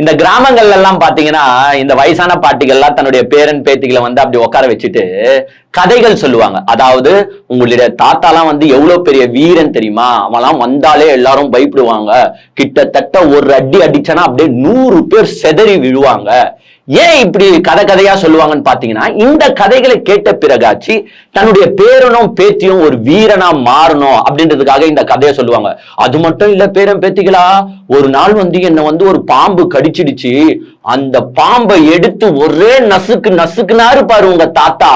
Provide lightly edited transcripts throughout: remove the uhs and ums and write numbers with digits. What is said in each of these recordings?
இந்த கிராமங்கள்ல எல்லாம் பாத்தீங்கன்னா இந்த வயசான பாட்டிகள்லாம் தன்னுடைய பேரன் பேத்திகளை வந்து அப்படி உட்கார வச்சுட்டு கதைகள் சொல்லுவாங்க. அதாவது உங்களுடைய தாத்தாலாம் வந்து எவ்வளவு பெரிய வீரன் தெரியுமா, அவன்லாம் வந்தாலே எல்லாரும் பயப்படுவாங்க, கிட்டத்தட்ட ஒரு அடி அடிச்சானா அப்படியே 100 பேர் செதறி விழுவாங்க. ஏன் இப்படி கதையா சொல்லுவாங்கன்னு பாத்தீங்கன்னா, இந்த கதைகளை கேட்ட பிறகாச்சு தன்னுடைய பேரனும் பேத்தியும் ஒரு வீரனா மாறணும் அப்படின்றதுக்காக இந்த கதையை சொல்லுவாங்க. அது மட்டும் இல்ல பேரன் பேத்திகளா, ஒரு நாள் வந்து என்ன வந்து ஒரு பாம்பு கடிச்சிடுச்சு, அந்த பாம்பை எடுத்து ஒரே நசுக்குனாரு பாரு உங்க தாத்தா,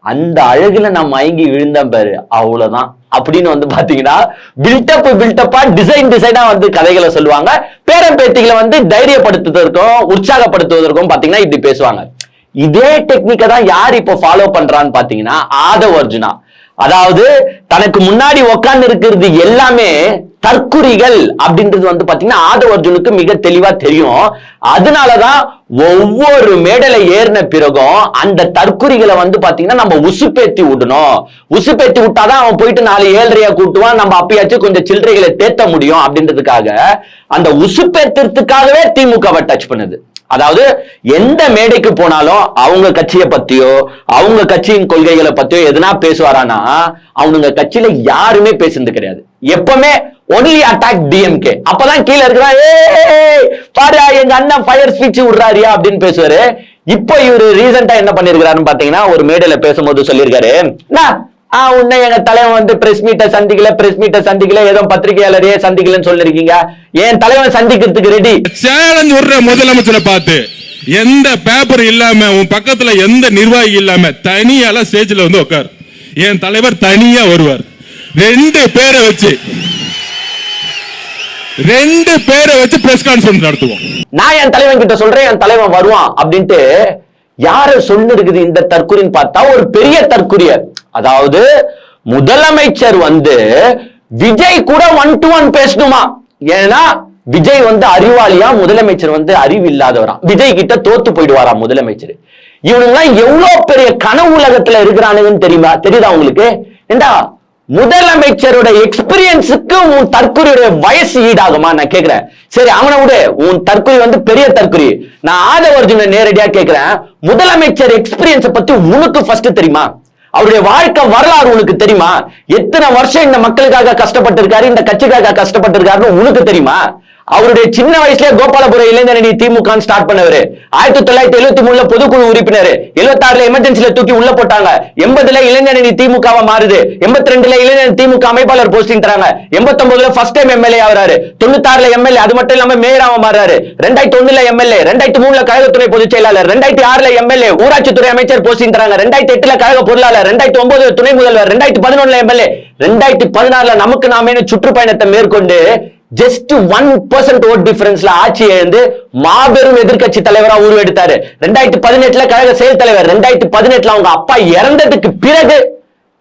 அந்த அழகுல நான் மயங்கி விழுந்தேன் பாரு, அவ்வளவுதான் அப்படின்னு வந்து பாத்தீங்கன்னா பில்டப்பா டிசைனா வந்து கதைகளை சொல்லுவாங்க. பேரன் பேத்திகளை வந்து தைரியப்படுத்துவதற்கும் உற்சாகப்படுத்துவதற்கும் பாத்தீங்கன்னா இப்படி பேசுவாங்க. இதே டெக்னிக்கை தான் யார் இப்போ ஃபாலோ பண்றான்னு பாத்தீங்கன்னா ஆதவ் அர்ஜுனா. அதாவது தனக்கு முன்னாடி உட்கார்ந்து இருக்கிறது எல்லாமே தற்குறிகள் அப்படின்றது வந்து பாத்தீங்கன்னா ஆதவ் அர்ஜுனுக்கு மிக தெளிவா தெரியும். அதனாலதான் ஒவ்வொரு மேடலை ஏறின பிறகும் அந்த தற்குறிகளை வந்து பாத்தீங்கன்னா நம்ம உசுப்பேத்தி விடணும், உசுப்பேத்தி விட்டாதான் அவன் போயிட்டு 4 7 கூட்டுவான், நம்ம அப்பயாச்சும் கொஞ்சம் சில்லறைகளை தேத்த முடியும் அப்படின்றதுக்காக அந்த உசுப்பேத்துறதுக்காகவே திமுகவை டச் பண்ணுது. அதாவது எந்த மேடைக்கு போனாலும் அவங்க கட்சியை பத்தியோ அவங்க கட்சியின் கொள்கைகளை பத்தியோ எதுனா பேசுவாரானா அவங்க கட்சியில யாருமே பேசுறது கிடையாது. எப்பவுமே ஒன்லி அட்டாக் டிஎம்கே. அப்பதான் கீழே இருக்கிறான், பாரு எங்க அண்ணன் ஃபயர் ஸ்பீச் விடுறாரியா அப்படின்னு பேசுவாரு. இப்போ இவரு ரீசெண்டா என்ன பண்ணிருக்காருன்னு பாத்தீங்கன்னா ஒரு மேடையில பேசும்போது சொல்லியிருக்காரு, உன்னை எங்க தலைவன் வந்து பிரஸ் மீட்டை சந்திக்கல ஏதோ பத்திரிகையாளரையே சந்திக்கலன்னு சொல்லிருக்கீங்க, என் தலைவன் சந்திக்கிறதுக்கு ரெடி. சேலஞ்ச் விடுற முதலமைச்சரை பார்த்து எந்த பேப்பர் இல்லாம உன் பக்கத்துல எந்த நிர்வாகி இல்லாம தனியால ஸ்டேஜ்ல வந்து உட்கார், என் தலைவர் தனியா வருவார், 2 பேரை வச்சு பிரஸ் கான்ஃபரன்ஸ் நடத்துவோம். நான் என் தலைவன் கிட்ட சொல்றேன், என் தலைவன் வருவான் அப்படின்ட்டு யார சொல்லு இருக்குது இந்த தற்குறின்னு பார்த்தா ஒரு பெரிய தற்குறியர். அதாவது முதலமைச்சர் வந்து விஜய் கூட 1 to 1 பேசணுமா, ஏன்னா விஜய் வந்து அறிவாளியா, முதலமைச்சர் வந்து அறிவு இல்லாதவரா, விஜய் கிட்ட தோத்து போயிடுவாரா முதலமைச்சர். இவனுங்கெல்லாம் எவ்வளவு பெரிய கனவு உலகத்துல இருக்கிறானுங்கன்னு தெரியுதா உங்களுக்கு? ஏண்டா முதலமைச்சரோட எக்ஸ்பீரியன்ஸுக்கு உன் தற்கொலையுடைய வயசு ஈடாகுமா நான் கேக்குறேன். சரி அவனை விடு, உன் தற்கொலை வந்து பெரிய தற்கொலை. நான் ஆதவ் அர்ஜுனை நேரடியா கேக்குறேன், முதலமைச்சர் எக்ஸ்பீரியன்ஸை பத்தி உனக்கு ஃபர்ஸ்ட் தெரியுமா? அவருடைய வாழ்க்கை வரலாறு உனக்கு தெரியுமா? எத்தனை வருஷம் இந்த மக்களுக்காக கஷ்டப்பட்டு இருக்காரு, இந்த கட்சிக்காக கஷ்டப்பட்டு இருக்காருன்னு உனக்கு தெரியுமா? அவருடைய சின்ன வயசுல கோபாலபுரம் இளைஞரணி திமுக ஸ்டார்ட் பண்ணவரு, 1973 பொதுக்குழு உறுப்பினர், 76 எமர்ஜென்சில தூக்கி உள்ள போட்டாங்க, 80 இளைஞரணி திமுக மாறுது, 82 இளைஞரணி திமுக அமைப்பாளர் போஸ்டிங் தராங்க, 89 ஃபர்ஸ்ட் டைம் எம்எல்ஏ ஆகிறாரு, 96 எம்எல்ஏ, அது மட்டும் இல்லாம மேயராக மாறாரு, 2001 எம்எல்ஏ, 2003 கழகத்துறை பொதுச் செயலாளர், 2006 எம்எல்ஏ, ஊராட்சித்துறை அமைச்சர் போஸ்டிங் தராங்க, 2008 கழக பொருளாளர், 2009 துணை முதல்வர், 2011 எம்எல்ஏ, 2016 நமக்கு நாமே சுற்றுப்பயணத்தை மேற்கொண்டு ஜஸ்ட் 1% ஓட் டிஃபரன்ஸ்ல ஆட்சி எழுந்து மாபெரும் எதிர்கட்சி தலைவரா உருவெடுத்தாரு. 2018 கழக செயல் தலைவர், 2018 அவங்க அப்பா இறந்ததுக்கு பிறகு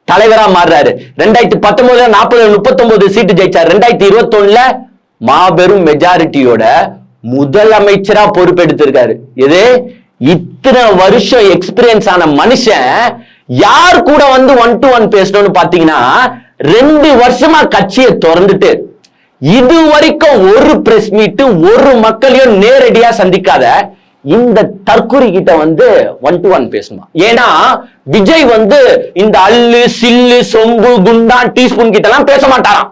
தலைவரா மாறுறாரு. 2019 40-39 சீட்டு ஜெயிச்சார். 2021 மாபெரும் மெஜாரிட்டியோட முதலமைச்சரா பொறுப்பெடுத்திருக்காரு. இது இத்தனை வருஷம் எக்ஸ்பீரியன்ஸ் ஆன மனுஷன் யார் கூட வந்து 1 to 1 பேசணும்னு பாத்தீங்கன்னா 2 வருஷமா கட்சியை திறந்துட்டு இது வரைக்கும் ஒரு பிரஸ் மீட் ஒரு மக்களையும் நேரடியா சந்திக்காத இந்த தற்குறி கிட்ட வந்து 1 to 1 பேசணுமா? ஏன்னா விஜய் வந்து இந்த அல்லு சில்லு சொம்பு குண்டான் டீஸ்பூன் கிட்ட எல்லாம் பேச மாட்டாராம்,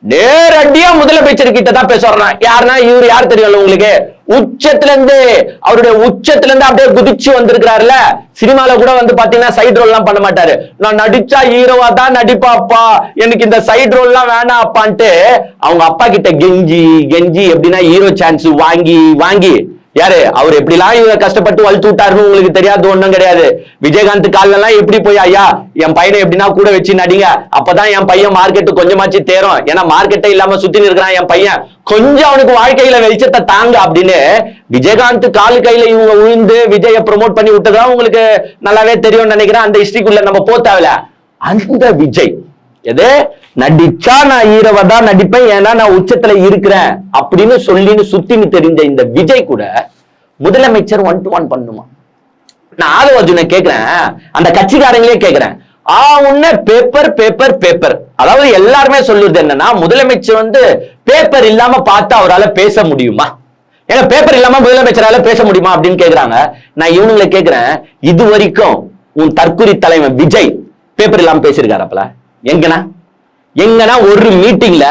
நேரடியா முதலமைச்சர் கிட்ட தான் பேசுறான். யாருன்னா இவரு யார் தெரியும் உங்களுக்கு? அவருடைய உச்சத்துல இருந்து அப்படியே குதிச்சு வந்திருக்கிறாருல. சினிமால கூட வந்து பாத்தீங்கன்னா சைடு ரோல் எல்லாம் பண்ண மாட்டாரு, நான் நடிச்சா ஹீரோவா தான் நடிப்பாப்பா, எனக்கு இந்த சைடு ரோல் எல்லாம் வேணாம் அப்பான்ட்டு அவங்க அப்பா கிட்ட கெஞ்சி எப்படின்னா ஹீரோ சான்ஸ் வாங்கி யாரு அவர் எப்படிலாம் இவரை கஷ்டப்பட்டு வளர்த்து விட்டாருன்னு உங்களுக்கு தெரியாது ஒண்ணும் கிடையாது. விஜயகாந்த் கால எல்லாம் எப்படி போய் ஐயா என் பையனை எப்படின்னா கூட வச்சு நடிங்க, அப்பதான் என் பையன் மார்க்கெட்டு கொஞ்சமாச்சு தேரும், ஏன்னா மார்க்கெட்டை இல்லாம சுத்தி இருக்கிறான் என் பையன், கொஞ்சம் அவனுக்கு வாழ்க்கையில வெளிச்சத்தை தாங்க அப்படின்னு விஜயகாந்த் கையில இவங்க உழுந்து விஜய ப்ரொமோட் பண்ணி விட்டதா உங்களுக்கு நல்லாவே தெரியும்னு நினைக்கிறேன். அந்த ஹிஸ்டரிக்குள்ள நம்ம போத்தாவில அந்த விஜய் எது நடிச்சா நான் ஹீரோவா தான் நடிப்பேன், ஏன்னா நான் உச்சத்துல இருக்கிறேன் அப்படின்னு சொல்லின்னு சுத்தின்னு தெரிஞ்ச இந்த விஜய் கூட முதலமைச்சர் 1 to 1 பண்ணுமா? நான் ஆதவ் அர்ஜுனை கேட்கிறேன், அந்த கட்சிக்காரங்களே கேட்கிறேன், உன்ன பேப்பர் அதாவது எல்லாருமே சொல்லுறது என்னன்னா முதலமைச்சர் வந்து பேப்பர் இல்லாம பார்த்தா அவரால் பேச முடியுமா? ஏன்னா பேப்பர் இல்லாம முதலமைச்சரால பேச முடியுமா அப்படின்னு கேக்குறாங்க. நான் இவனுங்களை கேக்குறேன், இது வரைக்கும் உன் தற்குறி தலைவன் விஜய் பேப்பர் இல்லாம பேசியிருக்காரு? அப்பல எங்கனா ஒரு மீட்டிங்ல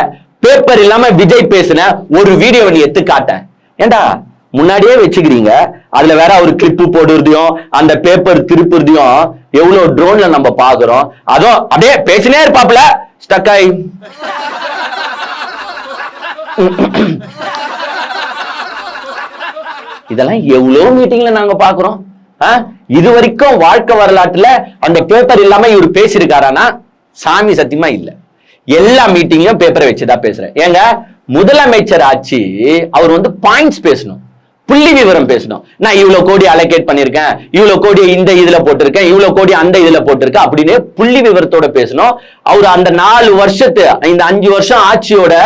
பேப்பர் இல்லாம விஜய் பேசின ஒரு வீடியோ நீ எடுத்து காட்டேன். ஏண்டா முன்னாடியே வச்சுக்கிறீங்க, அதுல வேற ஒரு கிளிப்பு போடுறதையும் அந்த பேப்பர் திருப்புறதையும் எவ்வளவு ட்ரோன்ல நம்ம பாக்குறோம். அதோ அப்படியே பேசினே இருப்பாப்ல, ஸ்டக் ஆகி இதெல்லாம் எவ்வளவு மீட்டிங்ல நாங்க பாக்குறோம். இது வரைக்கும் வாழ்க்கை வரலாற்றுல அந்த பேப்பர் இல்லாம இவர் பேசியிருக்காரானா? சாமி சத்தியமா இல்ல. எல்லா மீட்டிங்லயும் பேப்பரை வச்சுதான் பேசுறேன். ஏங்க முதலமைச்சர் ஆட்சி அவர் வந்து பாயிண்ட்ஸ் பேசணும், புள்ளி விவரம் பேசணும். நான் இவ்வளவு கோடி அலோகேட் பண்ணிருக்கேன், இவ்வளவு கோடி இந்த இதுல போட்டிருக்கேன், இவ்வளவு கோடி அந்த இதுல போட்டிருக்கேன் அப்படின்னு புள்ளி விவரத்தோட பேசணும். அவர் அந்த 4 வருஷத்து இந்த 5 வருஷம் ஆட்சியோட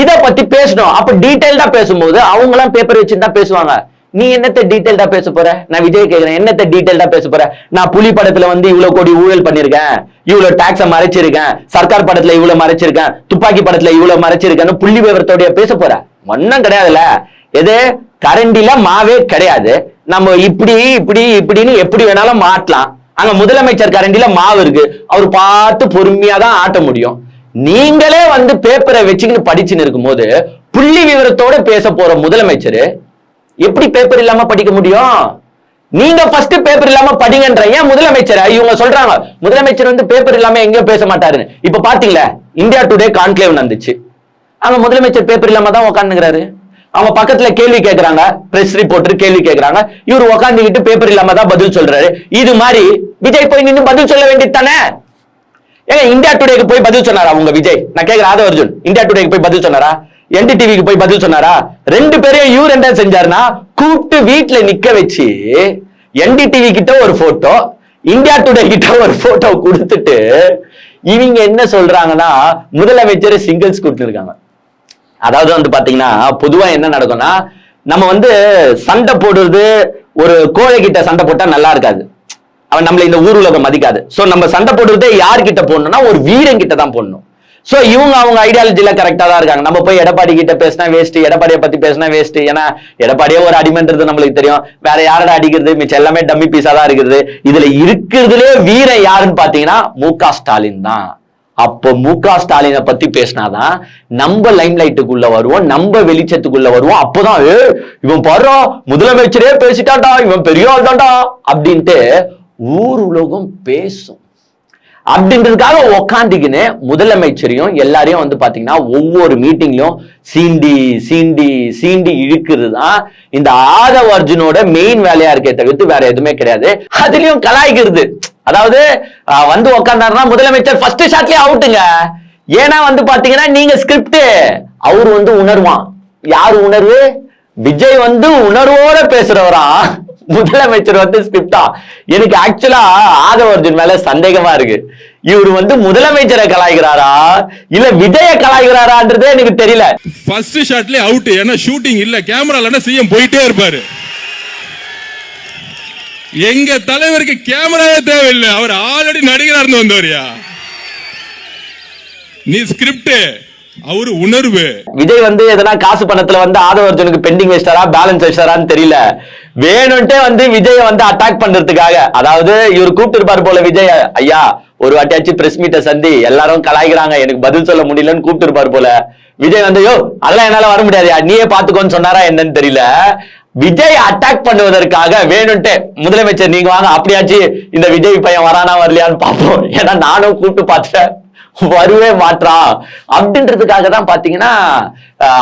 இத பத்தி பேசணும். அப்ப டீடைல்டா பேசும்போது அவங்க எல்லாம் பேப்பர் வச்சுதான் பேசுவாங்க. நீ என்னத்த டீடைல்டா பேச போற? நான் விஜய் கேக்குறேன், என்னத்த டீடைல்டா பேச போற? நான் புலி படத்துல வந்து இவ்வளவு கோடி ஊழல் பண்ணிருக்கேன், இவ்வளவு டாக்ஸ மறைச்சிருக்கேன், சர்க்கார் படத்துல இவ்வளவு மறைச்சிருக்கேன், துப்பாக்கி படத்துல இவ்வளவு மறைச்சிருக்கேன்னு புள்ளி விவரத்தோட பேச போற? ஒன்னும் கிடையாதுல்ல. எது கரண்டில மாவே கிடையாது. நம்ம இப்படி இப்படி இப்படின்னு எப்படி வேணாலும் மாட்டலாம். அங்க முதலமைச்சர் கரண்டில மாவு இருக்கு, அவர் பார்த்து பொறுமையா தான் ஆட்ட முடியும். நீங்களே வந்து பேப்பரை வச்சுக்கிட்டு படிச்சுன்னு இருக்கும் போது புள்ளி விவரத்தோட பேச போற முதலமைச்சர் எப்படி பேப்பர் இல்லாம படிக்க முடியும்? நீங்க ஃபர்ஸ்ட் பேப்பர் இல்லாம படிங்கன்ற ஏன் முதலமைச்சர் இவங்க சொல்றாங்க முதலமைச்சர் வந்து பேப்பர் இல்லாம எங்கேயும் பேச மாட்டாருன்னு. இப்ப பாத்தீங்களா இந்தியா டுடே கான்க்ளேவ் நடந்துச்சு, அங்க முதலமைச்சர் பேப்பர் இல்லாம தான் உட்காந்துக்கிறாரு. அவங்க பக்கத்துல கேள்வி கேட்கறாங்க, பிரஸ் ரிப்போர்ட்டர் கேள்வி கேட்கறாங்க, இவர் உட்காந்துக்கிட்டு பேப்பர் இல்லாம தான் பதில் சொல்றாரு. இது மாதிரி விஜய் போய் நின்று பதில் சொல்ல வேண்டியது தானே? ஏங்க இந்தியா டுடேக்கு போய் பதில் சொன்னாரா உங்க விஜய்? நான் கேட்கிறேன், ஆதவ அர்ஜுன் இந்தியா டுடேக்கு போய் பதில் சொன்னாரா? NDTVக்கு போய் பதில் சொன்னாரா? 2 பேரையும் இவர் என்ன செஞ்சாருன்னா கூப்பிட்டு வீட்டுல நிக்க வச்சு NDTV கிட்ட ஒரு போட்டோ, இந்தியா டுடே கிட்ட ஒரு போட்டோ கொடுத்துட்டு இவங்க என்ன சொல்றாங்கன்னா முதலமைச்சர் சிங்கிள்ஸ் கூட்டு இருக்காங்க. அதாவது வந்து பாத்தீங்கன்னா பொதுவா என்ன நடக்கும்னா நம்ம வந்து சண்டை போடுறது, ஒரு கோழை கிட்ட சண்டை போட்டா நல்லா இருக்காது, அவன் நம்மள இந்த ஊர் உலகம் மதிக்காது. சோ நம்ம சண்டை போடுறதே யார்கிட்ட போடணும்னா ஒரு வீரன் கிட்ட தான் போடணும். சோ இவங்க அவங்க ஐடியாலஜில கரெக்டா தான் இருக்காங்க. நம்ம போய் எடப்பாடி கிட்ட பேசினா வேஸ்ட், எடப்பாடியை பத்தி பேசினா வேஸ்ட். ஏன்னா எடப்பாடியே ஒரு அடிமைன்றது நம்மளுக்கு தெரியும். வேற யாரோட அடிக்கிறது, மிச்சம் எல்லாமே டம்மி பீஸா தான் இருக்குது. இதுல இருக்கிறதுலே வீரன் யாருன்னு பாத்தீங்கன்னா MK ஸ்டாலின் தான். அப்போ MK ஸ்டாலினை பத்தி பேசினாதான் நம்ம லைம் லைட்டுக்குள்ள வருவோம், நம்ம வெளிச்சத்துக்குள்ள வருவோம். அப்போதான் இவன் பாரு முதலமைச்சரே பேசிட்டான்டா, இவன் பெரிய ஆள் தான்டா அப்படின்ட்டு ஊர் உலகம் பேசும். அப்படின்றதுக்காக உக்காந்துக்கின்னு முதலமைச்சரையும் எல்லாரையும் வந்து பாத்தீங்கன்னா ஒவ்வொரு மீட்டிங்லயும் சீண்டி சீண்டி சீண்டி இழுக்கிறது தான் இந்த ஆதவ அர்ஜுனோட மெயின் வேலையா இருக்கே தவிர்த்து வேற எதுவுமே கிடையாது. அதுலயும் கலாய்க்கிறது. அதாவது வந்து உக்காந்தாருன்னா முதலமைச்சர் ஃபர்ஸ்ட் ஷாட்லயே அவுட்டுங்க. ஏன்னா வந்து பாத்தீங்கன்னா நீங்க ஸ்கிரிப்ட், அவரு வந்து உணர்வான். யாரு உணர்வு? விஜய் வந்து உணர்வோட பேசுறவரா, முதலமைச்சர் வந்து ஸ்கிரிப்டா. எனக்கு ஆக்சுவலா ஆதவ அர்ஜுன் மேல சந்தேகமா இருக்கு. இவர் வந்து முதலமைச்சரை கலாய்க்கிறாரா இல்ல விஜய கலாய்க்கிறாரான்றதே எனக்கு தெரியல. ஃபர்ஸ்ட் ஷாட்லயே அவுட். ஏன்னா ஷூட்டிங் இல்ல, கேமரால சிஎம் போயிட்டே இருப்பாரு. எங்க தலைவருக்கு கேமராவே தேவையில்லை, அவர் ஆல்ரெடி நடிகரா இருந்து வந்தவரியா. நீ ஸ்கிரிப்ட், அவரு உணர்வு. விஜய் வந்து எதனா காசு பணத்துல வந்து ஆதவ அர்ஜுனுக்கு பெண்டிங் வச்சாரா பேலன்ஸ் வச்சாரான்னு தெரியல. வேணும்ட்டே வந்து விஜய வந்து அட்டாக் பண்றதுக்காக, அதாவது இவர் கூப்பிட்டு இருப்பாரு போல விஜய், ஐயா ஒரு வாட்டியாச்சும் பிரஸ் மீட்டை சந்தி, எல்லாரும் கலாய்க்கிறாங்க எனக்கு பதில் சொல்ல முடியலன்னு கூப்பிட்டு இருப்பாரு போல. விஜய் வந்து யோ அதெல்லாம் என்னால வர முடியாது, நீயே பாத்துக்கோன்னு சொன்னாரா என்னன்னு தெரியல. விஜய் அட்டாக் பண்ணுவதற்காக வேணும்ட்டே முதலமைச்சர் நீங்க வாங்க, அப்படியாச்சு இந்த விஜய் பையன் வரானா வரலையான்னு பாப்போம், ஏன்னா நானும் கூப்பிட்டு பார்த்துட்டேன் வருவே மாற்றான் அப்படின்றதுக்காக தான் பாத்தீங்கன்னா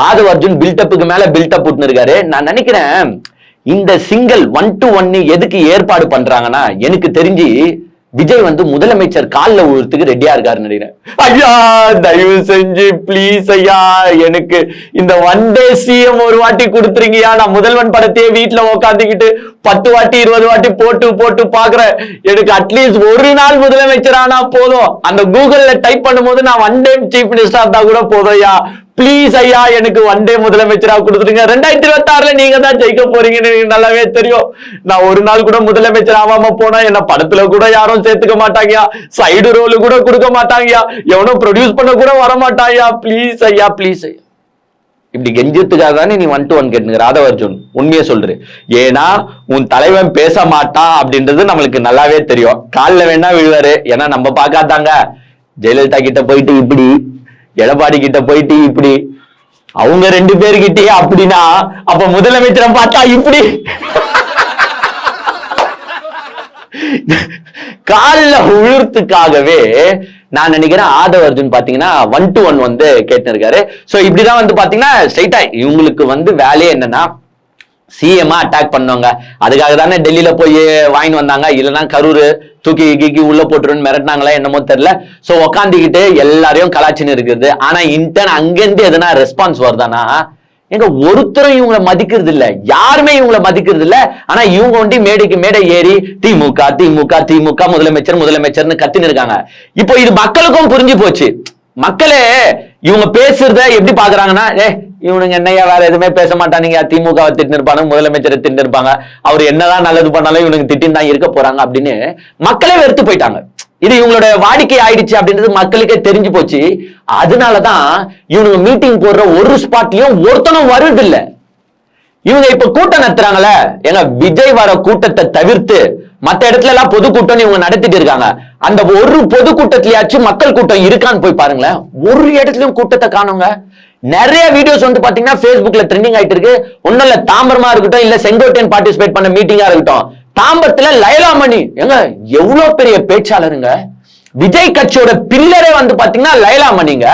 ஆதவ அர்ஜுன் பில்டப்புக்கு மேல பில்டப் விட்டு இருக்காரு. நான் நினைக்கிறேன் இந்த சிங்கிள் 1-to-1 எதுக்கு ஏற்பாடு பண்றாங்கன்னா எனக்கு தெரிஞ்சு விஜய் வந்து முதலமைச்சர் காலில் விழுறதுக்கு ரெடியா இருக்காரு நினைக்கிறேன். ஐயா தயவு செஞ்சு பிளீஸ் ஐயா எனக்கு இந்த 1 day சிஎம் ஒரு வாட்டி கொடுத்துருங்கயா, நான் முதல்வன் படத்தையே வீட்டுல உக்காந்துக்கிட்டு 10 வாட்டி 20 வாட்டி போட்டு பாக்குறேன். எனக்கு அட்லீஸ்ட் ஒரு நாள் முதலமைச்சர் ஆனா போதும். அந்த கூகுள்ல டைப் பண்ணும் போது நான் 1 day சீஃப் மினிஸ்டர் இருந்தா கூட போதும் ஐயா, பிளீஸ் ஐயா எனக்கு 1 day முதலமைச்சரா கொடுத்துருங்க. 2026 நீங்க தான் ஜெயிக்க போறீங்கன்னு எனக்கு நல்லாவே தெரியும். நான் ஒரு நாள் கூட முதலமைச்சர் ஆகாம போனா என்ன படத்துல கூட யாரும் சேர்த்துக்க மாட்டாங்கயா, சைடு ரோல் கூட கொடுக்க மாட்டாங்கயா, எவனோ ப்ரொடியூஸ் பண்ண கூட வர மாட்டாங்கயா. பிளீஸ் ஐயா ப்ளீஸ் ஐயா. இப்படி கெஞ்சத்துக்காக தானே நீ 1 to 1 கேட்டுங்க ராதவர்ஜுன், உண்மையை சொல்ற. ஏன்னா உன் தலைவன் பேச மாட்டான் அப்படின்றது நம்மளுக்கு நல்லாவே தெரியும். காலில் வேணா விழுவாரு, ஏன்னா நம்ம பார்க்காதாங்க. ஜெயலலிதா கிட்ட போயிட்டு இப்படி, எடப்பாடி கிட்ட போயிட்டு இப்படி, அவங்க 2 பேர்கிட்டயே அப்படின்னா அப்ப முதலமைச்சரை பார்த்தா இப்படி காலில் உழுறதுக்காகவே நான் நினைக்கிறேன் ஆதவர்ஜுன் பாத்தீங்கன்னா 1 to 1 வந்து கேட்டு இருக்காரு. சோ இப்படிதான் வந்து பாத்தீங்கன்னா ஸ்ட்ரைட்டா இவங்களுக்கு வந்து வேலையே என்னன்னா சிஎம் அட்டாக் பண்ணுவாங்க. அதுக்காக தானே டெல்லியில போய் வாங்கிட்டு வந்தாங்க. இல்லைன்னா கரூர் தூக்கி கீக்கி உள்ள போட்டுருன்னு மிரட்டினாங்களா என்னமோ தெரியல. சோ உக்காந்துக்கிட்டு எல்லாரையும் கலாச்சின்னு இருக்குது. ஆனா இன்டர்ன் அங்கிருந்து எதனா ரெஸ்பான்ஸ் வருதானா? எங்க ஒருத்தரும் இவங்களை மதிக்கிறது இல்ல, யாருமே இவங்களை மதிக்கிறது இல்ல. ஆனா இவங்க வந்து மேடைக்கு மேடை ஏறி திமுக திமுக திமுக முதலமைச்சர் முதலமைச்சர்னு கத்தின்னு இருக்காங்க. இப்போ இது மக்களுக்கும் புரிஞ்சு போச்சு. மக்களே இவங்க பேசுறத எப்படி பாக்குறாங்கன்னா, இவனுங்க என்னையா வேற எதுவுமே பேச மாட்டானுங்க, திமுக திட்டு இருப்பாங்க, முதலமைச்சரை திட்டு இருப்பாங்க, அவர் என்னதான் நல்லது பண்ணாலும் இவனுக்கு திட்டின்னு தான் இருக்க போறாங்க அப்படின்னு மக்களே வெறுத்து போயிட்டாங்க. இது இவங்களோட வாடிக்கை ஆயிடுச்சு அப்படின்றது மக்களுக்கே தெரிஞ்சு போச்சு. அதனாலதான் இவனுங்க மீட்டிங் போடுற ஒரு ஸ்பாட்லயும் ஒருத்தனும் வருது இல்ல. இவங்க இப்ப கூட்டம் நடத்துறாங்கல்ல, எங்க விஜய் வர கூட்டத்தை தவிர்த்து மத்த இடத்துல எல்லாம் பொதுக்கூட்டம் இவங்க நடத்திட்டு இருக்காங்க. அந்த ஒரு பொதுக்கூட்டத்திலயாச்சும் மக்கள் கூட்டம் இருக்கான்னு போய் பாருங்களேன். ஒரு இடத்துலயும் கூட்டத்தை காணுங்க. நிறைய வீடியோஸ் வந்து பாத்தீங்கன்னா Facebookல ட்ரெண்டிங் ஆயிட்டு இருக்கு. ஒன்னும் இல்ல, தாம்பரமா இருக்கட்டும், இல்ல செங்கோட்டையன் பார்ட்டிசிபேட் பண்ண மீட்டிங்கா இருக்கட்டும், தாம்பரத்துல லைலாமணி எங்க எவ்வளவு பெரிய பேச்சாளருங்க. விஜய் கட்சியோட பில்லரே வந்து பாத்தீங்கன்னா லைலாமணிங்க.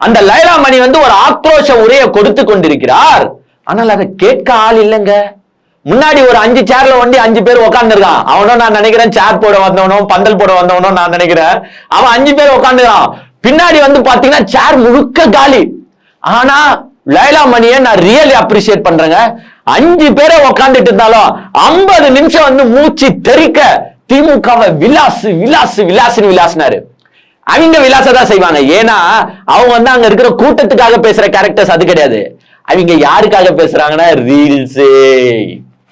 அந்த லைலாமணி வந்து ஒரு ஆக்ரோஷ உரையை கொடுத்து கொண்டிருக்கிறார். ஆனால் அதை கேட்க ஆள் இல்லைங்க. முன்னாடி ஒரு 5 சேர்ல வந்து 5 பேர் உட்கார்ந்து இருக்கான். அவனும் நான் நினைக்கிறேன் சேர் போட வந்தவனும் பந்தல் போட வந்தவனும் நான் நினைக்கிறேன். அவன் 5 பேர் உட்காந்துக்கிறான். பின்னாடி வந்து பாத்தீங்கன்னா சேர் முழுக்க காலி. ஆனா லைலாமணியை நான் ரியலி அப்ரிசியேட் பண்றேங்க. 5 பேரை உட்காந்துட்டு இருந்தாலும் 50 நிமிஷம் வந்து மூச்சு தெறிக்க திமுகவை விலாசு விலாசு விலாசுன்னு விலாசினாரு. அவங்க விலாசதான் செய்வாங்க. ஏன்னா அவங்க வந்து அங்க இருக்கிற கூட்டத்துக்காக பேசுற கேரக்டர்ஸ் அது கிடையாது. அவங்க யாருக்காக பேசுறாங்கன்னா ரீல்ஸ்.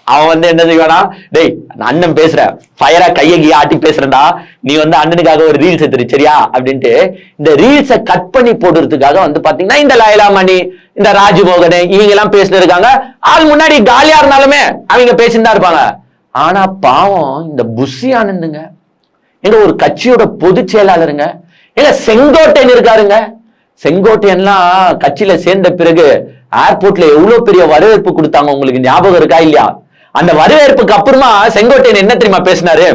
அவன் வந்து என்ன செய்வானா, டேய் அண்ணன் பேசுற ஃபயரா கையை ஆட்டி பேசுறா, நீ வந்து அண்ணனுக்காக ஒரு ரீல்ஸ் எடுத்துரு சரியா அப்படின்ட்டு இந்த ரீல்ஸை கட் பண்ணி போடுறதுக்காக வந்து பாத்தீங்கன்னா இந்த லைலாமணி, இந்த ராஜ்மோகன் இவங்க எல்லாம் பேசிட்டு இருக்காங்க. ஆள் முன்னாடி காலியா இருந்தாலுமே அவங்க பேசிட்டு இருப்பாங்க. ஆனா பாவம் இந்த புஷி ஆனந்துங்க, எங்க ஒரு கட்சியோட பொதுச் செயலாளருங்க, எங்க செங்கோட்டையன் இருக்காருங்க. செங்கோட்டையன்லாம் கட்சியில சேர்ந்த பிறகு ஏர்போர்ட்ல எவ்வளவு பெரிய வரவேற்பு கொடுத்தாங்க, உங்களுக்கு ஞாபகம் இருக்கா இல்லையா? அந்த வரவேற்புக்கு அப்புறமா செங்கோட்டையன் என்ன தெரியுமா பேசினாரு?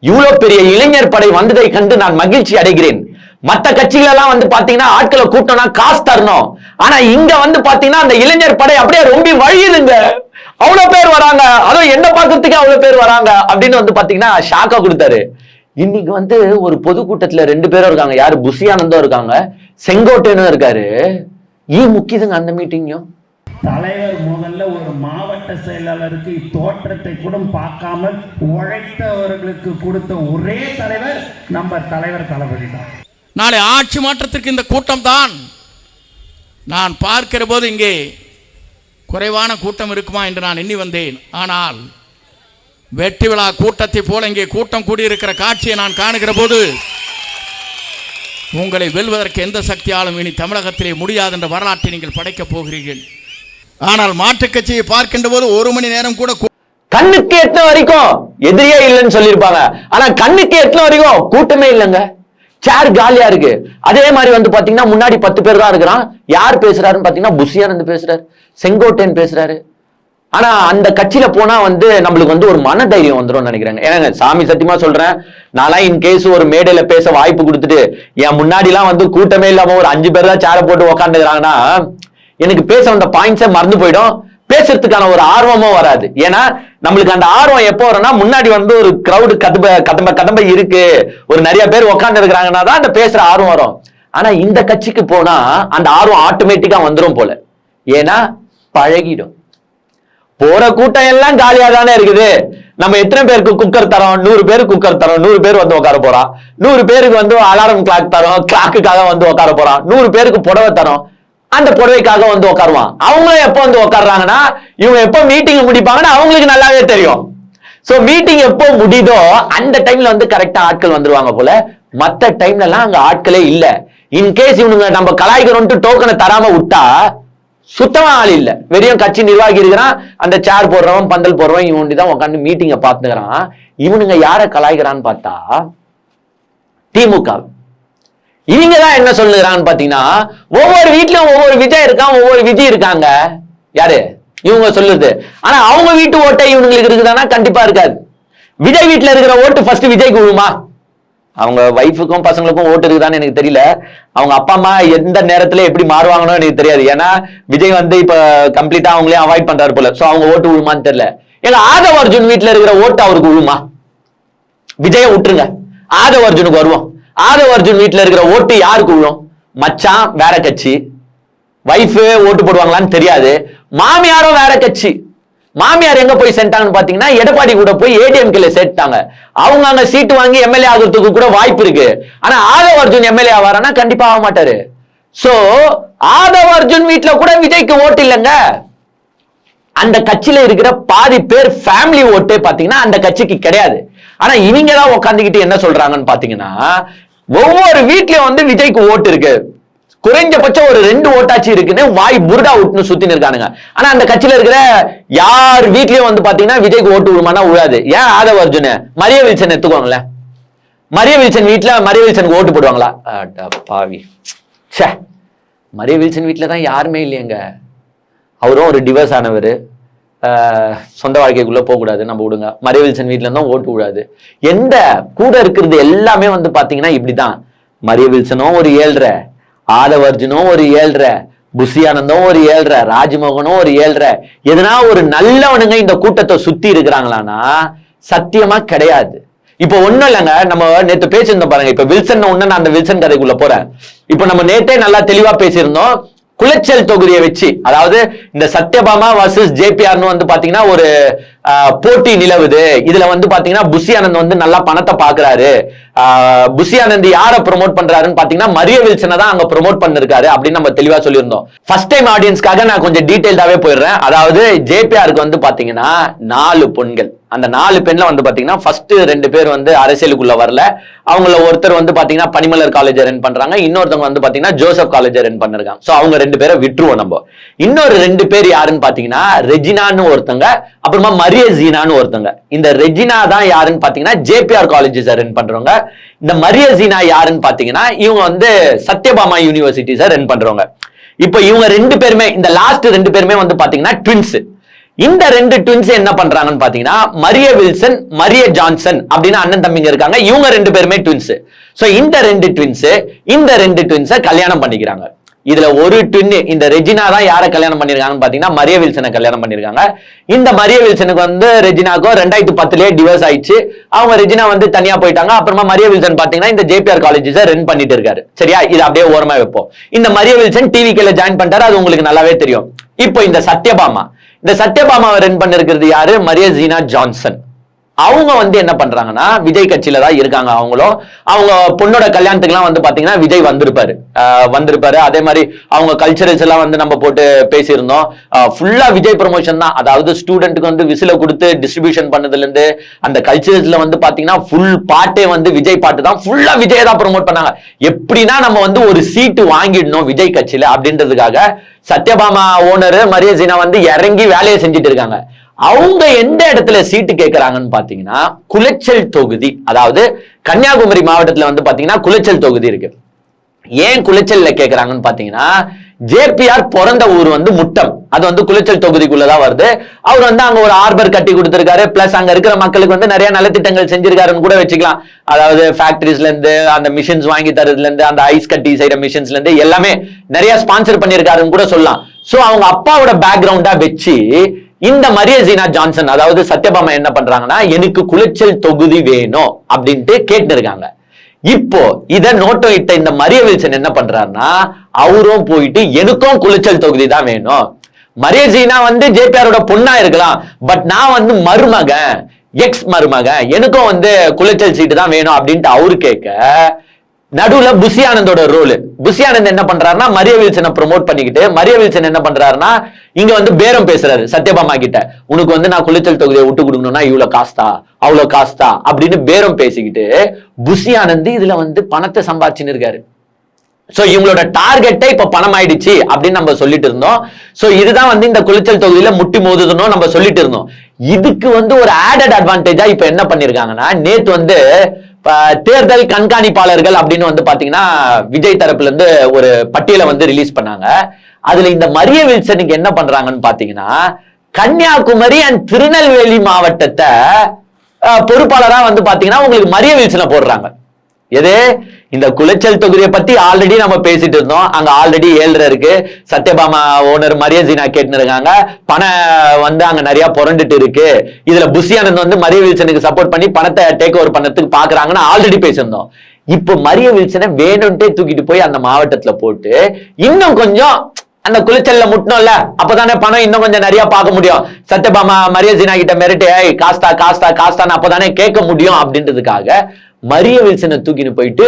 இவ்வளவு பெரிய இளைஞர் படை வந்ததை கண்டு நான் மகிழ்ச்சி அடைகிறேன். மத்த கட்சிகள் எல்லாம் வந்து பாத்தீங்கன்னா ஆட்களை கூட்டம்னா காசு தரணும், ஆனா இங்க வந்து பாத்தீங்கன்னா அந்த இளைஞர் படை அப்படியே ரொம்ப வழியுதுங்க. அவ்வளவு பேர் வராங்க, அதுவும் என்ன பார்க்கறதுக்கு அவ்வளவு பேர் வராங்க அப்படின்னு வந்து பாத்தீங்கன்னா ஷாக்கா கொடுத்தாரு. இன்னைக்கு வந்து ஒரு பொதுக்கூட்டத்துல 2 பேரும் இருக்காங்க. யாரு? புஷி ஆனந்தும் இருக்காங்க, செங்கோட்டையனும் இருக்காரு. ஏன் முக்கியதுங்க அந்த மீட்டிங்கும்? தலைவர் முதல்ல ஒரு மாவட்ட செயலாளருக்கு தோற்றத்தை கூட பார்க்காமல் உழைத்தவர்களுக்கு கொடுத்த ஒரே தலைவர் நம்ம தலைவர் தளபதி தான். நாளை ஆட்சி மாற்றத்திற்கு இந்த கூட்டம் தான். நான் பார்க்கிற போது இங்கே குறைவான கூட்டம் இருக்குமா என்று நான் எண்ணி வந்தேன். ஆனால் வெற்றி விழா கூட்டத்தை போல இங்கே கூட்டம் கூடியிருக்கிற காட்சியை நான் காணுகிற போது உங்களை வெல்வதற்கு எந்த சக்தியாலும் இனி தமிழகத்திலே முடியாது என்ற வரலாற்றை நீங்கள் படைக்கப் போகிறீர்கள். ஆனால் மாற்றுக் கட்சியை பார்க்கின்ற போது 1 மணி நேரம் கூட கண்ணுக்கு எத்தனை வரைக்கும் எதிரியே இல்லைன்னு சொல்லியிருப்பாங்க. ஆனா கண்ணுக்கு எத்தனை வரைக்கும் கூட்டமே இல்லைங்க. சேர் காலியா இருக்கு. அதே மாதிரி வந்து பாத்தீங்கன்னா முன்னாடி 10 பேர் தான் இருக்கிறான். யார் பேசுறாருன்னு பாத்தீங்கன்னா புஷி ஆனந்த் பேசுறாரு, செங்கோட்டையன் பேசுறாரு. ஆனா அந்த கட்சியில போனா வந்து நம்மளுக்கு வந்து ஒரு மன தைரியம் வந்துடும் நினைக்கிறாங்க. ஏன்னா சாமி சத்தியமா சொல்றேன், நான்லாம் இன்கேஸ் ஒரு மேடையில பேச வாய்ப்பு கொடுத்துட்டு என் முன்னாடி எல்லாம் வந்து கூட்டமே இல்லாம ஒரு 5 பேர் தான் சேரை போட்டு உக்காந்துக்கிறாங்கன்னா எனக்கு பேச வந்த பாயிண்ட்ஸே மறந்து போயிடும், பேசுறதுக்கான ஒரு ஆர்வமும் வராது. ஏன்னா நம்மளுக்கு அந்த ஆர்வம் எப்போ வரும்னா முன்னாடி வந்து ஒரு கிரௌடு கதம்ப இருக்கு, ஒரு நிறைய பேர் உக்காந்து இருக்கிறாங்கன்னா தான் அந்த பேசுற ஆர்வம் வரும். ஆனா இந்த கட்சிக்கு போனா அந்த ஆர்வம் ஆட்டோமேட்டிக்கா வந்துடும் போல. ஏன்னா பழகிடும். போற கூட்டம் எல்லாம் காலியா தானே இருக்குது. நம்ம எத்தனை பேருக்கு குக்கர் தரோம்? 100 பேருக்கு குக்கர் தரோம், 100 பேர் வந்து உட்கார போறான். 100 பேருக்கு வந்து அலாரம் கிளாக் தரோம், கிளாக்குக்காக வந்து உட்கார போறான். 100 பேருக்கு புடவை தரோம், அந்த புடவைக்காக வந்து உட்காருவான். அவங்களும் எப்ப வந்து உட்கார்றாங்கன்னா இவங்க எப்ப மீட்டிங் முடிப்பாங்கன்னு அவங்களுக்கு நல்லாவே தெரியும். சோ மீட்டிங் எப்போ முடியுதோ அந்த டைம்ல வந்து கரெக்டா ஆட்கள் வந்துருவாங்க போல. மத்த டைம்ல எல்லாம் அங்க ஆட்களே இல்ல. இன்கேஸ் இவனுங்க நம்ம கலாய்க்கிறோம்ட்டு டோக்கனை தராம விட்டா சுத்தமா ஆள் இல்ல. வெறும் கட்சி நிர்வாகி இருக்கிறான், அந்த சேர் போடுறவன் பந்தல் போடுறவன் இவன் தான் உட்காந்து மீட்டிங்க பார்த்துக்கிறான். இவனுங்க யார கலாய்க்கிறான்னு பார்த்தா திமுக. இவங்க தான் என்ன சொல்லுறான்னு பாத்தீங்கன்னா, ஒவ்வொரு வீட்லயும் ஒவ்வொரு விஜய் இருக்கான், ஒவ்வொரு விஜய் இருக்காங்க. யாரு இவங்க சொல்லுது. ஆனா அவங்க வீட்டு ஓட்டை இவங்களுக்கு இருக்குதானா? கண்டிப்பா இருக்காது. விஜய் வீட்டுல இருக்கிற ஓட்டு ஃபர்ஸ்ட் விஜய்க்கு விழுமா? அவங்க வைஃபுக்கும் பசங்களுக்கும் ஓட்டு இருக்குதான்னு எனக்கு தெரியல. அவங்க அப்பா அம்மா எந்த நேரத்துல எப்படி மாறுவாங்கன்னு எனக்கு தெரியாது. ஏன்னா விஜய் வந்து இப்ப கம்ப்ளீட்டா அவங்களே அவாய்ட் பண்றாரு போல. சோ அவங்க ஓட்டு விழுமான்னு தெரியல. ஏன்னா ஆதவ அர்ஜுன் வீட்டுல இருக்கிற ஓட்டு அவருக்கு விழுமா? விஜய விட்டுருங்க, ஆதவ அர்ஜுனுக்கு வருவோம். ஆதவ அர்ஜுன் வீட்டுல இருக்கிற ஓட்டு யாருக்கு விழும்? மச்சான் வேற கட்சி, வைஃப் ஓட்டு போடுவாங்களான்னு தெரியாது, மாமியாரும் வேற கட்சி. மாமியார் எங்க போய் சேர்ந்தாங்கன்னு பாத்தீங்கன்னா எடப்பாடி கூட போய் ஏடிஎம்கேல சேர்த்தாங்க. அவங்க அங்க சீட்டு வாங்கி எம்எல்ஏ ஆகிறதுக்கு கூட வாய்ப்பு இருக்கு. ஆனா ஆதவ அர்ஜுன் எம்எல்ஏ ஆவாரனா? கண்டிப்பா ஆக மாட்டாரு. சோ ஆதவ அர்ஜுன் வீட்டுல கூட விஜய்க்கு ஓட்டு இல்லைங்க. அந்த கட்சியில இருக்கிற பாதி பேர் ஃபேமிலி ஓட்டே பாத்தீங்கன்னா அந்த கட்சிக்கு கிடையாது. ஆனா இவங்க தான் உட்காந்துக்கிட்டு என்ன சொல்றாங்கன்னு பாத்தீங்கன்னா, ஒவ்வொரு வீட்லயும் வந்து விஜய்க்கு ஓட்டு இருக்கு, குறைஞ்சபட்சம் ஒரு 2 ஓட்டாச்சு இருக்குன்னு வாய் புருடா விட்டுன்னு சுத்தி இருக்கானுங்க. ஆனா அந்த கட்சியில இருக்கிற யார் வீட்லயும் வந்து பாத்தீங்கன்னா விஜய்க்கு ஓட்டு விழுமானா விழாது. ஏன் ஆதவ அர்ஜுன் மரிய வில்சன் எடுத்துக்கோங்களேன். மரிய வில்சன் வீட்டுல மரிய வில்சனுக்கு ஓட்டு போடுவாங்களா? பாவி, மரிய வில்சன் வீட்டுல தான் யாருமே இல்லையங்க. அவரும் ஒரு டிவோர்ஸ் ஆனவர், சொந்த வாழ்க்கைக்குள்ள போக கூடாது, நம்ம விடுங்க. மரிய வில்சன் வீட்டுல இருந்தும் ஓட்டு விடாது. எந்த கூட இருக்கிறது எல்லாமே வந்து பாத்தீங்கன்னா இப்படிதான். மரிய வில்சனும் ஒரு 7.5, ஆதவ அர்ஜுனும் ஒரு 7.5, புஷி ஆனந்தும் ஒரு 7.5, ராஜ்மோகனும் ஒரு 7.5. எதனா ஒரு நல்லவனுங்க இந்த கூட்டத்தை சுத்தி இருக்கிறாங்களான்னா சத்தியமா கிடையாது. இப்போ ஒண்ணும் இல்லைங்க, நம்ம நேத்து பேசியிருந்தோம் பாருங்க. இப்ப வில்சன் ஒண்ணு, நான் அந்த வில்சன் கதைக்குள்ள போறேன். இப்ப நம்ம நேத்தே நல்லா தெளிவா பேசியிருந்தோம். குளச்சல் தொகுதியை வச்சு, அதாவது இந்த சத்யபாமா வர்சஸ் ஜேபிஆர்னு வந்து பாத்தீங்கன்னா ஒரு போட்டி நிலவுது. இதுல வந்து பாத்தீங்கன்னா புஷி ஆனந்த் வந்து நல்லா பணத்தை பாக்குறாரு. புஷி ஆனந்த் யாரை ப்ரொமோட் பண்றாருன்னு பாத்தீங்கன்னா மரிய வில்சனை தான் அங்க ப்ரொமோட் பண்ணிருக்காரு அப்படின்னு நம்ம தெளிவா சொல்லியிருந்தோம். ஃபர்ஸ்ட் டைம் ஆடியன்ஸ்க்காக நான் கொஞ்சம் டீடைல்டாவே போயிடுறேன். அதாவது ஜேபிஆருக்கு வந்து பாத்தீங்கன்னா 4 பெண்கள். அந்த 4 பெண்ல வந்து பாத்தீங்கன்னா ஃபர்ஸ்ட் 2 பேர் வந்து அரசியலுக்குள்ள வரல. அவங்கள ஒருத்தர் வந்து பாத்தீங்கன்னா பனிமலர் காலேஜ் ரன் பண்றாங்க, இன்னொருத்தவங்க வந்து பாத்தீங்கன்னா ஜோசப் காலேஜ் ரன் பண்ணிருக்காங்க. சோ அவங்க 2 பேரை விட்டுருவோம் நம்ம. இன்னொரு 2 பேர் யாருன்னு பாத்தீங்கன்னா ரெஜினான்னு ஒருத்தங்க, அப்புறமா மரிய ஜீனான்னு ஒருத்தங்க. இந்த ரெஜினா தான் யாருன்னு பாத்தீங்கன்னா ஜேபிஆர் காலேஜஸ் ரன் பண்றவங்க. இந்த மரிய ஜீனா யாருன்னு பாத்தீங்கன்னா இவங்க வந்து சத்யபாமா யூனிவர்சிட்டிஸ் ரன் பண்றவங்க. இப்ப இவங்க 2 பேருமே, இந்த லாஸ்ட் 2 பேருமே வந்து பாத்தீங்கன்னா ட்வின்ஸ். இந்த 2 ட்வின்ஸ் என்ன பண்றாங்கன்னு பாத்தீங்கன்னா மரிய வில்சன், மரிய ஜான்சன் அப்படின்னு அண்ணன் தம்பிங்க இருக்காங்க. இவங்க 2 பேருமே ட்வின்ஸ். சோ இந்த 2 ட்வின்ஸை கல்யாணம் பண்ணிக்கிறாங்க. இதுல ஒரு ட்வின், இந்த ரெஜினா தான் யாரை கல்யாணம் பண்ணிருக்காங்கன்னு பாத்தீங்கன்னா மரிய வில்சனை கல்யாணம் பண்ணிருக்காங்க. இந்த மரிய வில்சனுக்கு வந்து ரெஜினாக்கும் 2010லயே டிவோர்ஸ் ஆயிடுச்சு. அவங்க ரெஜினா வந்து தனியா போயிட்டாங்க. அப்புறமா மரிய வில்சன் பாத்தீங்கன்னா இந்த ஜேபிஆர் காலேஜஸ் ரன் பண்ணிட்டு இருக்காரு. சரியா, இது அப்படியே ஓரமா வைப்போம். இந்த மரிய வில்சன் டிவிக்கேல ஜாயின் பண்ணிட்டாரு, அது உங்களுக்கு நல்லாவே தெரியும். இப்போ இந்த சத்யபாமாவை ரன் பண்ணிருக்கிறது யாரு? மரிய ஜீனா ஜான்சன். அவங்க வந்து என்ன பண்றாங்கன்னா விஜய் கட்சியில தான் இருக்காங்க. அவங்க பொண்ணோட கல்யாணத்துக்கு எல்லாம் வந்து பாத்தீங்கன்னா விஜய் வந்திருப்பாரு. அதே மாதிரி அவங்க கல்ச்சரல்ஸ் எல்லாம் வந்து நம்ம போட்டு பேசியிருந்தோம். ஃபுல்லா விஜய் ப்ரொமோஷன் தான். அதாவது ஸ்டூடெண்ட்டுக்கு வந்து விசில கொடுத்து டிஸ்ட்ரிபியூஷன் பண்ணதுல இருந்து அந்த கல்ச்சரல்ஸ்ல வந்து பாத்தீங்கன்னா ஃபுல் பாட்டே வந்து விஜய் பாட்டு தான். ஃபுல்லா விஜய் தான் ப்ரொமோட் பண்ணாங்க. எப்படின்னா நம்ம வந்து ஒரு சீட்டு வாங்கிடணும் விஜய் கட்சியில அப்படின்றதுக்காக சத்யபாமா ஓனர் மரிய ஜீனா வந்து இறங்கி வேலையை செஞ்சுட்டு இருக்காங்க. அவங்க எந்த இடத்துல சீட்டு கேட்கறாங்கன்னு பாத்தீங்கன்னா குளச்சல் தொகுதி, அதாவது கன்னியாகுமரி மாவட்டத்துல வந்து பாத்தீங்கன்னா குளச்சல் தொகுதி இருக்கு. ஏன் குளச்சல்ல கேட்கறாங்கன்னு பாத்தீங்கன்னா ஜேபிஆர் பிறந்த ஊர் வந்து முட்டம், அது வந்து குளச்சல் தொகுதிக்குள்ளதான் வருது. அவர் வந்து அங்க ஒரு ஆர்பர் கட்டி கொடுத்திருக்காரு. பிளஸ் அங்க இருக்கிற மக்களுக்கு வந்து நிறைய நலத்திட்டங்கள் செஞ்சிருக்காருன்னு கூட வச்சுக்கலாம். அதாவது ஃபேக்டரிஸ்ல இருந்து அந்த மிஷின்ஸ் வாங்கி தரதுல இருந்து அந்த ஐஸ் கட்டி செய்யற மிஷின்ஸ்ல இருந்து எல்லாமே நிறைய ஸ்பான்சர் பண்ணிருக்காருன்னு கூட சொல்லலாம். சோ அவங்க அப்பாவோட பேக்ரவுண்டா வச்சு இந்த மரிய ஜீனா ஜான்சன், அதாவது சத்யபாமா என்ன பண்றாங்கன்னா எனக்கு குளச்சல் தொகுதி வேணும் அப்படின்ட்டு கேட்டு இருக்காங்க. இப்போ இத நோட்டோ இட்ட இந்த மரிய வில்சன் என்ன பண்றாருன்னா அவரும் போயிட்டு எனக்கும் குளச்சல் தொகுதி தான் வேணும். மரிய ஜீனா வந்து ஜேபிஆரோட பொண்ணா இருக்கலாம், பட் நான் வந்து மருமகன், எக்ஸ் மருமகன், எனக்கும் வந்து குளச்சல் சீட்டு தான் வேணும் அப்படின்ட்டு அவரு கேட்க நடுவுல புஷி ஆனந்தோட ரோல். புஷி ஆனந்த் என்ன பண்றாருன்னா மரிய வில்சனை ப்ரொமோட் பண்ணிக்கிட்டு மரிய வில்சன் என்ன பண்றாருன்னா இங்க வந்து பேரம் பேசுறாரு சத்யபாமா கிட்ட. உனக்கு வந்து நான் குளச்சல் தொகுதியை விட்டு கொடுக்கணும்னா இவ்வளவு காஸ்தா அவ்வளவு காஸ்தா அப்படின்னு பேரம் பேசிக்கிட்டு புஷி ஆனந்த் இதுல வந்து பணத்தை சம்பாதிச்சுன்னு இருக்காரு. சோ இவங்களோட டார்கெட்டை இப்ப பணம் ஆயிடுச்சு அப்படின்னு நம்ம சொல்லிட்டு இருந்தோம். சோ இதுதான் வந்து இந்த குளிச்சல் தொகுதியில முட்டி மோதுதுன்னு நம்ம சொல்லிட்டு இருந்தோம். இதுக்கு வந்து ஒரு ஆடட் அட்வான்டேஜா இப்ப என்ன பண்ணிருக்காங்கன்னா, நேத்து வந்து தேர்தல் கண்காணிப்பாளர்கள் அப்படின்னு வந்து பாத்தீங்கன்னா விஜய் தரப்புல இருந்து ஒரு பட்டியலை வந்து ரிலீஸ் பண்ணாங்க. அதுல இந்த மரிய வில்சனுக்கு என்ன பண்றாங்கன்னு பாத்தீங்கன்னா, கன்னியாகுமரி அண்ட் திருநெல்வேலி மாவட்டத்தை பொறுப்பாளரா வந்து பாத்தீங்கன்னா உங்களுக்கு மரிய வில்சனை போடுறாங்க. எது இந்த குளச்சல் தொகுதியை பத்தி ஆல்ரெடி நம்ம பேசிட்டு இருந்தோம். அங்க ஆல்ரெடி 7 இருக்கு. சத்யபாமா ஓனர் மரிய ஜீனா கேட்டு இருக்காங்க. பணம் வந்து அங்க நிறைய புரண்டுட்டு இருக்கு. இதுல புஷியானந்த் வந்து மரிய வில்சனுக்கு சப்போர்ட் பண்ணி பணத்தை டேக் ஓவர் பண்ணதுக்கு பாக்குறாங்கன்னு ஆல்ரெடி பேசியிருந்தோம். இப்ப மரிய வில்சனை வேணும்ட்டே தூக்கிட்டு போய் அந்த மாவட்டத்துல போட்டு இன்னும் கொஞ்சம் அந்த குளிச்சல்ல முட்டணும்ல, அப்பதானே பணம் இன்னும் கொஞ்சம் நிறைய பார்க்க முடியும். சத்யபாமா மரிய ஜீனா கிட்ட மிரட்டு காஸ்தா காஸ்தா காஸ்தான்னு அப்பதானே கேட்க முடியும் அப்படின்றதுக்காக மரிய வில்சனை தூக்கிட்டு போயிட்டு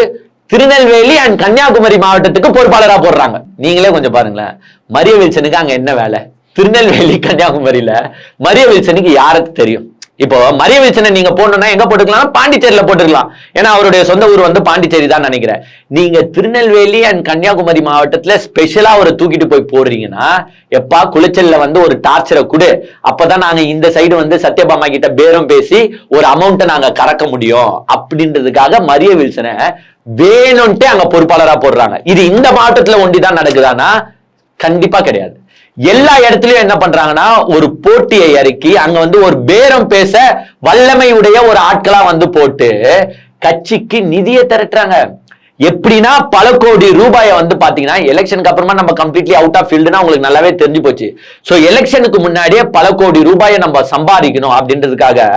திருநெல்வேலி அண்ட் கன்னியாகுமரி மாவட்டத்துக்கு பொறுப்பாளரா போடுறாங்க. நீங்களே கொஞ்சம் பாருங்களேன், மரிய வில்சனுக்கு அங்க என்ன வேலை? திருநெல்வேலி கன்னியாகுமரியில மரிய வில்சனுக்கு யாருக்கு தெரியும்? இப்போ மரிய வில்சனை நீங்க போடணும்னா எங்க போட்டுக்கலாம்? பாண்டிச்சேரியில போட்டுக்கலாம். ஏன்னா அவருடைய சொந்த ஊர் வந்து பாண்டிச்சேரி தான் நினைக்கிறேன். நீங்க திருநெல்வேலி அண்ட் கன்னியாகுமரி மாவட்டத்துல ஸ்பெஷலா ஒரு தூக்கிட்டு போய் போடுறீங்கன்னா, எப்பா குளிச்சல்ல வந்து ஒரு டார்ச்சரை கொடு, அப்பதான் நாங்க இந்த சைடு வந்து சத்யபாமா கிட்ட பேரம் பேசி ஒரு அமௌண்ட்டை நாங்க கறக்க முடியும் அப்படின்றதுக்காக மரிய வில்சனை வேணும்ட்டே அங்க பொறுப்பாளரா போடுறாங்க. இது இந்த மாவட்டத்துல ஒண்டிதான் நடக்குதானா? கண்டிப்பா கிடையாது. எல்லா இடத்துலயும் என்ன பண்றாங்கன்னா, ஒரு போட்டியை இறக்கி அங்க வந்து ஒரு பேரம் பேச வல்லமையுடைய ஒரு ஆட்களா வந்து போட்டு கட்சிக்கு நிதியை திரட்டுறாங்க. எப்படின்னா பல கோடி ரூபாயை வந்து பாத்தீங்கன்னா எலெக்ஷனுக்கு அப்புறமா நம்ம கம்ப்ளீட்லி அவுட் ஆஃப் ஃபீல்டுனா உங்களுக்கு நல்லாவே தெரிஞ்சு போச்சு. சோ எலெக்ஷனுக்கு முன்னாடியே பல கோடி ரூபாயை நம்ம சம்பாதிக்கணும் அப்படின்றதுக்காக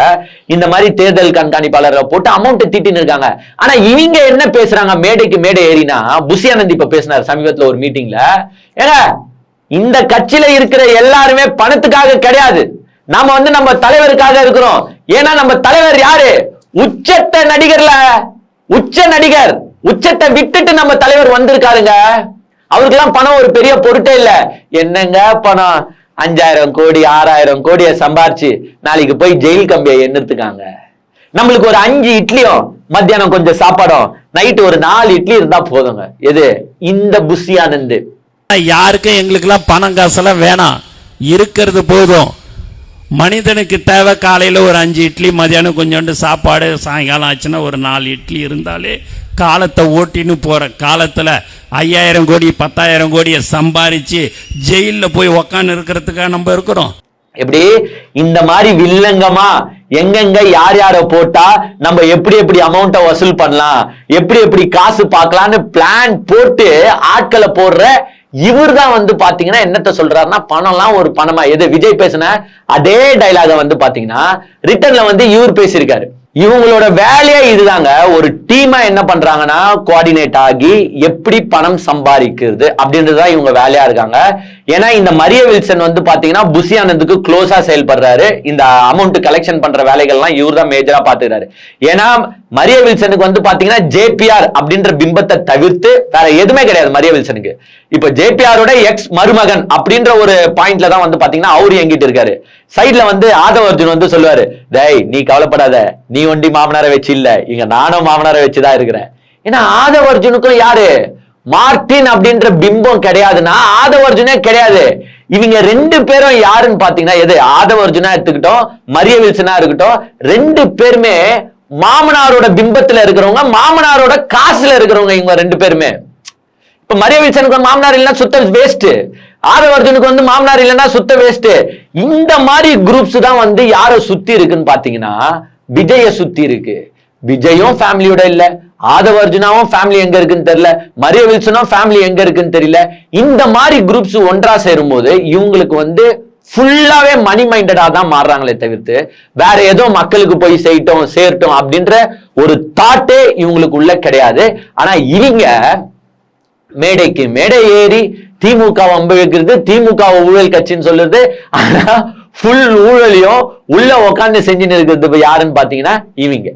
இந்த மாதிரி தேர்தல் கண்காணிப்பாளரை போட்டு அமௌண்ட் தீட்டின்னு இருக்காங்க. ஆனா இவங்க என்ன பேசுறாங்க? மேடைக்கு மேடை ஏறினா புஷியானந்த் இப்ப பேசினார் சமீபத்துல ஒரு மீட்டிங்ல, ஏங்க இந்த கட்சியில இருக்கிற எல்லாருமே பணத்துக்காக கிடையாது, நாம வந்து நம்ம தலைவருக்காக இருக்கிறோம். ஏன்னா நம்ம தலைவர் யாரு? உச்சத்த நடிகர்ல உச்ச நடிகர். உச்சத்தை விட்டுட்டு நம்ம தலைவர் வந்திருக்காருங்க. அவருக்கெல்லாம் பணம் ஒரு பெரிய பொருட்டே இல்ல. என்னங்க பணம்? 5000 கோடி 6000 கோடியை சம்பாரிச்சு நாளைக்கு போய் ஜெயில் கம்பியை எண்ணிருக்காங்க. நம்மளுக்கு ஒரு 5 இட்லியும் மத்தியானம் கொஞ்சம் சாப்பாடும் நைட்டு ஒரு 4 இட்லி இருந்தா போதுங்க. எது இந்த புஷியானந்த்? யாருக்கும் எங்களுக்கெல்லாம் பணம் காசெல்லாம் வேணாம், இருக்கிறது போதும். மனிதனுக்கு தேவை காலையில் ஒரு 5 இட்லி, மதியானம் கொஞ்சோண்டு சாப்பாடு, சாயங்காலம் ஆச்சுன்னா ஒரு 4 இட்லி இருந்தாலே காலத்தை ஓட்டின்னு போகிற காலத்தில் 5000 கோடி 10000 கோடியை சம்பாரித்து ஜெயிலில் போய் உக்காந்து இருக்கிறதுக்காக நம்ம இருக்கிறோம். எப்படி இந்த மாதிரி வில்லங்கமா எங்கெங்க யார் யார போட்டா நம்ம எப்படி எப்படி அமௌண்ட்டை வசூல் பண்ணலாம், எப்படி எப்படி காசு பார்க்கலான்னு பிளான் போட்டு ஆட்களை போடுற இவர் தான் வந்து பாத்தீங்கன்னா என்னத்த சொல்றாருன்னா, பணம்லாம் ஒரு பணமா? எது விஜய் பேசின அதே டைலாக வந்து பாத்தீங்கன்னா ரிட்டர்ன்ல வந்து இவர் பேசியிருக்காரு. இவங்களோட வேலையே இதுதாங்க. ஒரு டீமா என்ன பண்றாங்கன்னா கோஆர்டினேட் ஆகி எப்படி பணம் சம்பாதிக்கிறது அப்படின்றதுதான் இவங்க வேலையா இருக்காங்க. ஏன்னா இந்த மரிய வில்சன் வந்து பாத்தீங்கன்னா புஷியானந்துக்கு க்ளோஸா செயல்படுறாரு. இந்த அமௌண்ட் கலெக்ஷன் பண்ற வேலைகள்லாம் இவர் தான் மேஜரா பாத்துக்கிறாரு. ஏன்னா மரிய வில்சனுக்கு வந்து பாத்தீங்கன்னா ஜேபிஆர் அப்படின்ற பிம்பத்தை தவிர்த்து வேற எதுவுமே கிடையாது மரிய வில்சனுக்கு. இப்ப ஜேபிஆரோட எக்ஸ் மருமகன் அப்படின்ற ஒரு பாயிண்ட்ல தான் வந்து பாத்தீங்கன்னா அவரு எங்கிட்டு இருக்காரு. சைட்ல வந்து ஆதவ அர்ஜுன் வந்து சொல்லுவாரு, டேய் நீ கவலைப்படாத, நீ ஒண்டி மாமனாரை வச்சு இல்ல, இங்க நானும் மாமனாரை வச்சுதான் இருக்கிறேன். ஏன்னா ஆதவ அர்ஜுனுக்கும் யாரு மார்டின் அப்படின்ற பிம்பம் கிடையாதுன்னா ஆதவ அர்ஜுனே கிடையாது. இவங்க 2 பேரும் யாருன்னு பாத்தீங்கன்னா, எது ஆதவ அர்ஜுனா எடுத்துக்கிட்டோம் மரிய வில்சனா இருக்கட்டும், 2 பேருமே மாமனாரோட பிம்பத்துல இருக்கிறவங்க, மாமனாரோட காசுல இருக்கிறவங்க. இவங்க 2 பேருமே இப்ப மரிய வில்சனுக்கு மாமனார் இல்லைன்னா சுத்த வேஸ்ட், ஆதவ அர்ஜுனுக்கு வந்து மாமனார் இல்லைன்னா சுத்த வேஸ்ட். இந்த மாதிரி குரூப்ஸ் தான் வந்து யார சுத்தி இருக்குன்னு பாத்தீங்கன்னா விஜய சுத்தி இருக்கு. விஜயும் ஃபேமிலியோட இல்ல, ஆதவ அர்ஜுனாவும் ஃபேமிலி எங்க இருக்குன்னு தெரியல, மரிய வில்சனும் ஃபேமிலி எங்க இருக்குன்னு தெரியல. இந்த மாதிரி குரூப்ஸ் ஒன்றா சேரும் போது இவங்களுக்கு வந்து ஃபுல்லாவே மணி மைண்டடா தான் மாறுறாங்களே தவிர்த்து வேற ஏதோ மக்களுக்கு போய் சேரட்டும் அப்படின்ற ஒரு தாட்டே இவங்களுக்கு உள்ள கிடையாது. ஆனா இவங்க மேடைக்கு மேடை ஏறி திமுக வம்பு வைக்கிறது, திமுக ஊழல் கட்சின்னு சொல்லுறது. ஆனா ஃபுல் ஊழலையும் உள்ள உட்காந்து செஞ்சுன்னு இருக்கிறது யாருன்னு பாத்தீங்கன்னா இவங்க.